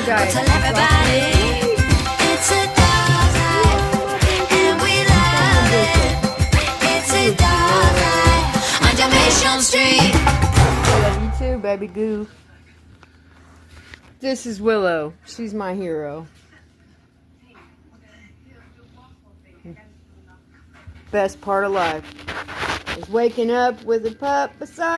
Go tell everybody. It's a dog life, and we love it. It's a dog life on Dalmatian Street. I love you too, baby goo. This is Willow. She's my hero. Best part of life is waking up with a pup beside.